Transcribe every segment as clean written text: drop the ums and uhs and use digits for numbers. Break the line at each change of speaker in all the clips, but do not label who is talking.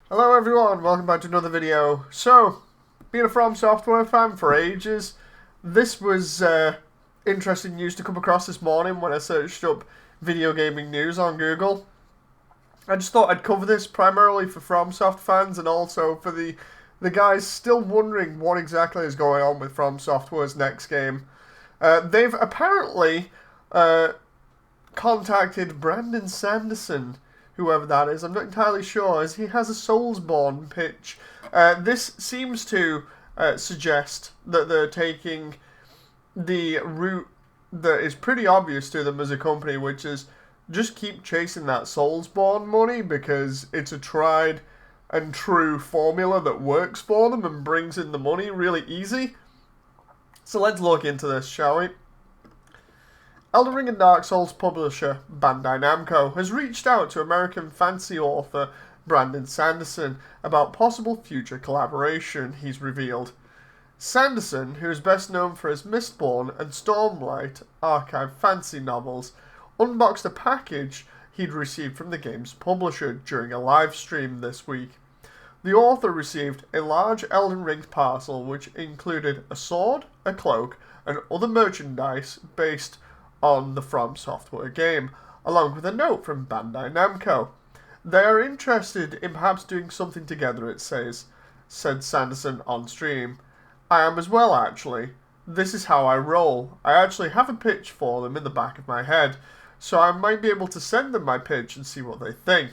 Hello everyone, welcome back to another video. So, being a From Software fan for ages, this was interesting news to come across this morning when I searched up video gaming news on Google. I just thought I'd cover this primarily for FromSoft fans and also for the guys still wondering what exactly is going on with From Software's next game. They've apparently contacted Brandon Sanderson, whoever that is. I'm not entirely sure, as he has a Soulsborne pitch. This seems to suggest that they're taking the route that is pretty obvious to them as a company, which is just keep chasing that Soulsborne money because it's a tried and true formula that works for them and brings in the money really easy. So let's look into this, shall we? Elden Ring and Dark Souls publisher Bandai Namco has reached out to American fantasy author Brandon Sanderson about possible future collaboration, he's revealed. Sanderson, who is best known for his Mistborn and Stormlight archive fantasy novels, unboxed a package he'd received from the game's publisher during a live stream this week. The author received a large Elden Ring parcel which included a sword, a cloak, and other merchandise based on the From Software game, along with a note from Bandai Namco. They are interested in perhaps doing something together, it said Sanderson on stream. I am as well, actually. This is how I roll. I actually have a pitch for them in the back of my head, so I might be able to send them my pitch and see what they think.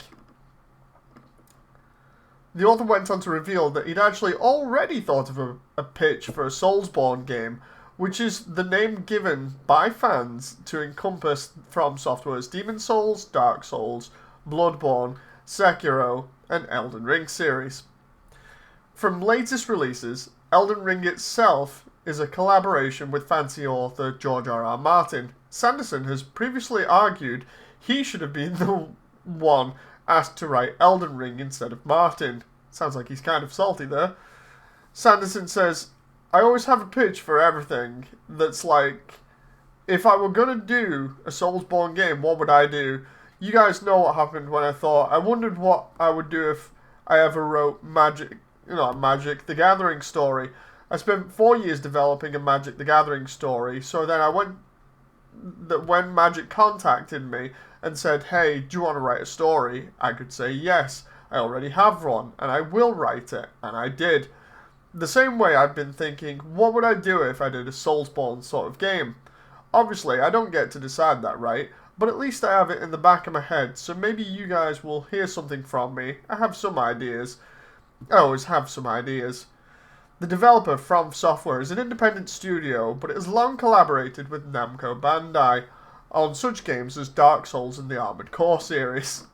The author went on to reveal that he'd actually already thought of a pitch for a Soulsborne game, which is the name given by fans to encompass From Software's Demon Souls, Dark Souls, Bloodborne, Sekiro, and Elden Ring series. From latest releases, Elden Ring itself is a collaboration with fantasy author George R.R. Martin. Sanderson has previously argued he should have been the one asked to write Elden Ring instead of Martin. Sounds like he's kind of salty there. Sanderson says, I always have a pitch for everything that's like, if I were gonna do a Soulsborne game, what would I do? You guys know what happened when I wondered what I would do if I ever wrote Magic the Gathering story. I spent 4 years developing a Magic the Gathering story, so then when Magic contacted me and said, hey, do you want to write a story? I could say yes, I already have one, and I will write it, and I did. The same way I've been thinking, what would I do if I did a Soulsborne sort of game? Obviously, I don't get to decide that, right? But at least I have it in the back of my head, so maybe you guys will hear something from me. I have some ideas. I always have some ideas. The developer From Software is an independent studio, but it has long collaborated with Namco Bandai on such games as Dark Souls and the Armored Core series.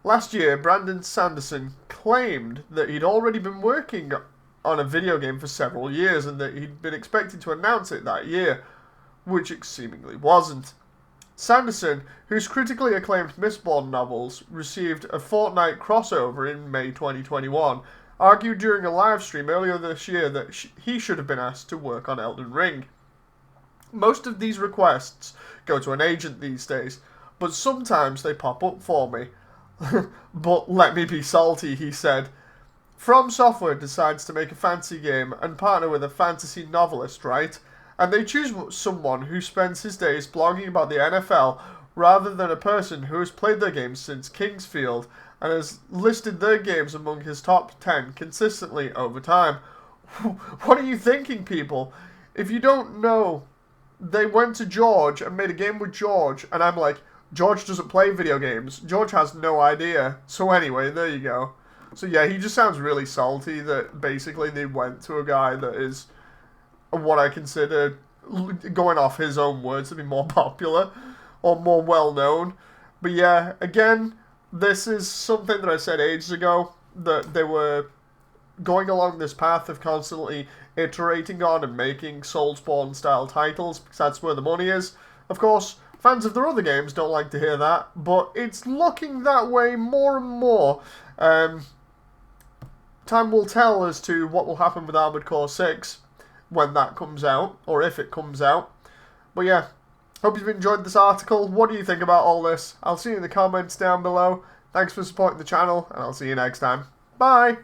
Last year, Brandon Sanderson claimed that he'd already been working on a video game for several years and that he'd been expected to announce it that year, which it seemingly wasn't. Sanderson, whose critically acclaimed Mistborn novels received a Fortnite crossover in May 2021, argued during a live stream earlier this year that he should have been asked to work on Elden Ring. Most of these requests go to an agent these days, but sometimes they pop up for me. But let me be salty, he said. From Software decides to make a fantasy game and partner with a fantasy novelist, right? And they choose someone who spends his days blogging about the NFL rather than a person who has played their games since Kingsfield and has listed their games among his top 10 consistently over time. What are you thinking, people? If you don't know, they went to George and made a game with George, and I'm like, George doesn't play video games. George has no idea. So anyway, there you go. So yeah, he just sounds really salty that basically they went to a guy that is what I consider, going off his own words, to be more popular or more well known. But yeah, again, this is something that I said ages ago, that they were going along this path of constantly iterating on and making Soulsborne style titles because that's where the money is. Of course, fans of their other games don't like to hear that, but it's looking that way more and more. Time will tell as to what will happen with Armored Core 6 when that comes out, or if it comes out. But yeah, hope you've enjoyed this article. What do you think about all this? I'll see you in the comments down below. Thanks for supporting the channel, and I'll see you next time. Bye!